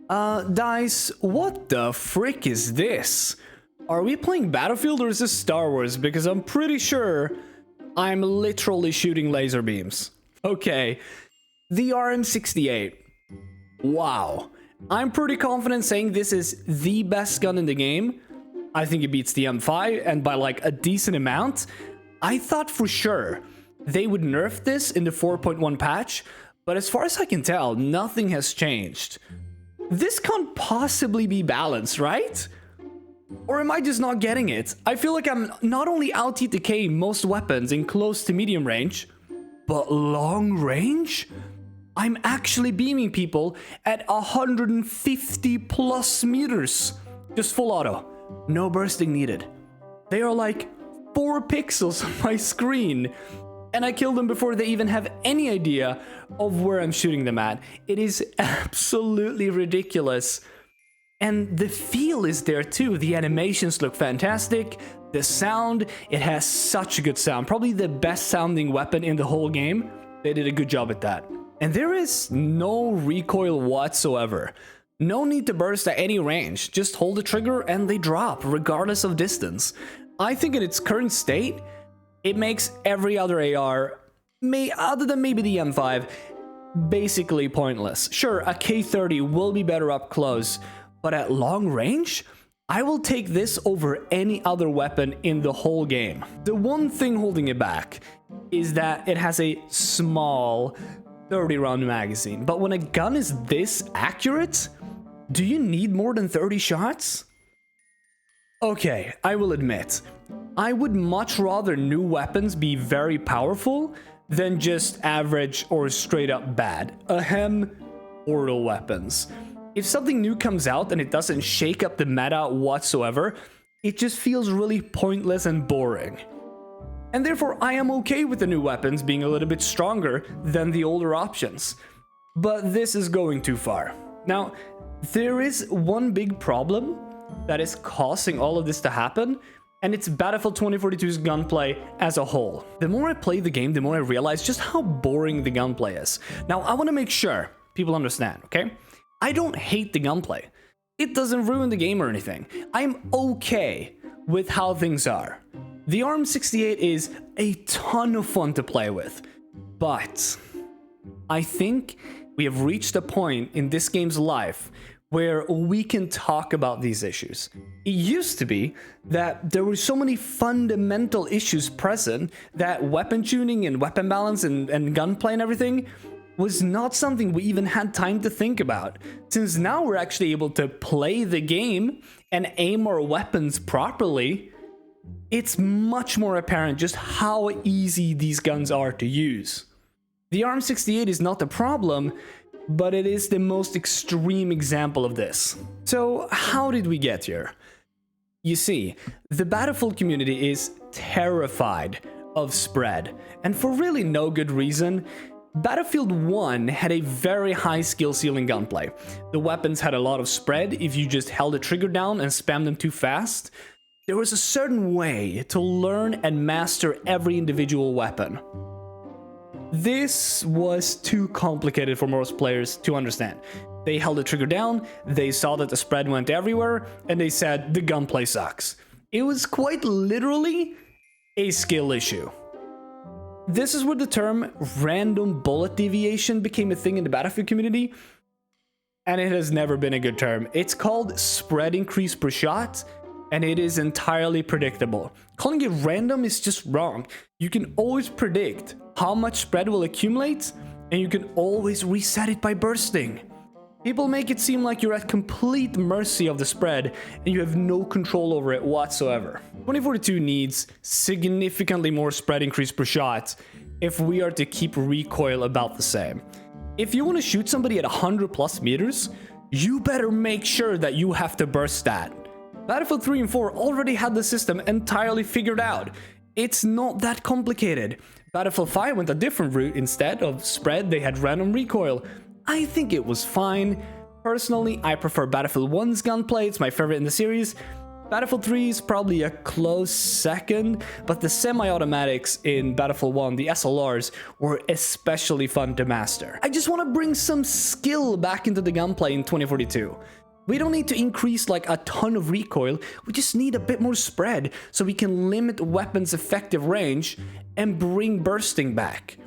Dice, what the frick is this? Are we playing Battlefield or is this Star Wars? Because I'm pretty sure I'm literally shooting laser beams. Okay, the RM68. Wow. I'm pretty confident saying this is the best gun in the game. I think it beats the M5, and by like a decent amount. I thought for sure they would nerf this in the 4.1 patch, but as far as I can tell, nothing has changed. This can't possibly be balanced, right? Or am I just not getting it? I feel like I'm not only out-TTKing most weapons in close to medium range, but long range? I'm actually beaming people at 150 plus meters. Just full auto. No bursting needed. They are like 4 pixels on my screen. And I kill them before they even have any idea of where I'm shooting them at. It is absolutely ridiculous. And the feel is there too. The animations look fantastic. The sound, it has such a good sound. Probably the best sounding weapon in the whole game. They did a good job at that. And there is no recoil whatsoever. No need to burst at any range. Just hold the trigger and they drop, regardless of distance. I think in its current state, it makes every other AR, other than maybe the M5, basically pointless. Sure, a K30 will be better up close, but at long range, I will take this over any other weapon in the whole game. The one thing holding it back is that it has a small 30-round magazine. But when a gun is this accurate, do you need more than 30 shots? Okay, I will admit, I would much rather new weapons be very powerful than just average or straight up bad. Ahem, portal weapons. If something new comes out and it doesn't shake up the meta whatsoever, it just feels really pointless and boring. And therefore, I am okay with the new weapons being a little bit stronger than the older options. But this is going too far. Now, there is one big problem that is causing all of this to happen, and it's Battlefield 2042's gunplay as a whole. The more I play the game, the more I realize just how boring the gunplay is. Now, I want to make sure people understand, okay? I don't hate the gunplay. It doesn't ruin the game or anything. I'm okay with how things are. The RM68 is a ton of fun to play with, but I think we have reached a point in this game's life where we can talk about these issues. It used to be that there were so many fundamental issues present that weapon tuning and weapon balance and gunplay and everything was not something we even had time to think about. Since now we're actually able to play the game and aim our weapons properly, it's much more apparent just how easy these guns are to use. The RM68 is not the problem, but it is the most extreme example of this. So how did we get here? You see, the Battlefield community is terrified of spread, and for really no good reason. Battlefield 1 had a very high skill ceiling gunplay. The weapons had a lot of spread if you just held the trigger down and spammed them too fast. There was a certain way to learn and master every individual weapon. This was too complicated for most players to understand. They held the trigger down, they saw that the spread went everywhere, and they said the gunplay sucks. It was quite literally a skill issue. This is where the term random bullet deviation became a thing in the Battlefield community, and it has never been a good term. It's called spread increase per shot, and it is entirely predictable. Calling it random is just wrong. You can always predict how much spread will accumulate, and you can always reset it by bursting. People make it seem like you're at complete mercy of the spread, and you have no control over it whatsoever. 2042 needs significantly more spread increase per shot if we are to keep recoil about the same. If you want to shoot somebody at 100 plus meters, you better make sure that you have to burst that. Battlefield 3 and 4 already had the system entirely figured out. It's not that complicated. Battlefield 5 went a different route. Instead of spread, they had random recoil. I think it was fine. Personally, I prefer Battlefield 1's gunplay. It's my favorite in the series. Battlefield 3 is probably a close second, but the semi-automatics in Battlefield 1, the SLRs, were especially fun to master. I just want to bring some skill back into the gunplay in 2042. We don't need to increase like a ton of recoil, we just need a bit more spread so we can limit weapons' effective range and bring bursting back.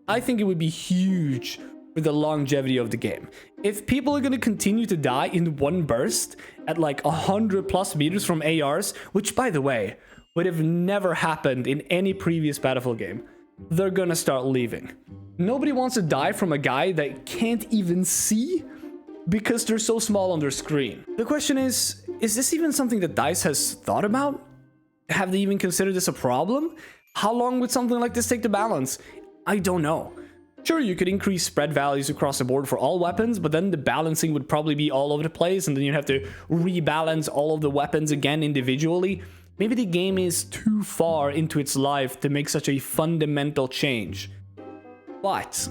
I think it would be huge for the longevity of the game. If people are going to continue to die in one burst at like 100+ meters from ARs, which by the way, would have never happened in any previous Battlefield game, they're gonna start leaving. Nobody wants to die from a guy that can't even see because they're so small on their screen. The question is this even something that DICE has thought about? Have they even considered this a problem? How long would something like this take to balance? I don't know. Sure, you could increase spread values across the board for all weapons, but then the balancing would probably be all over the place, and then you'd have to rebalance all of the weapons again individually. Maybe the game is too far into its life to make such a fundamental change. But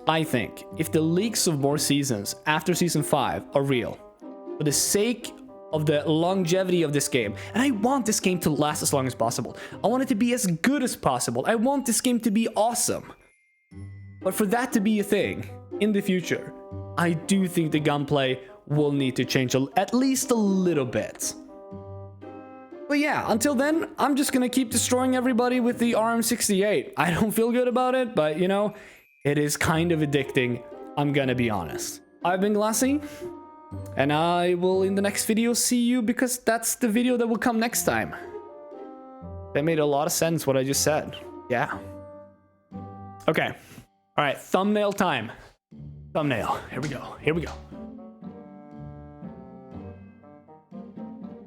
I think if the leaks of more seasons after Season 5 are real, for the sake of the longevity of this game, and I want this game to last as long as possible. I want it to be as good as possible. I want this game to be awesome. But for that to be a thing in the future, I do think the gunplay will need to change at least a little bit. But yeah, until then, I'm just gonna keep destroying everybody with the RM68. I don't feel good about it, but you know, it is kind of addicting, I'm gonna be honest. I've been Glasse, and I will in the next video see you because that's the video that will come next time. That made a lot of sense what I just said. Yeah. Okay. All right, thumbnail time. Thumbnail. Here we go. Here we go.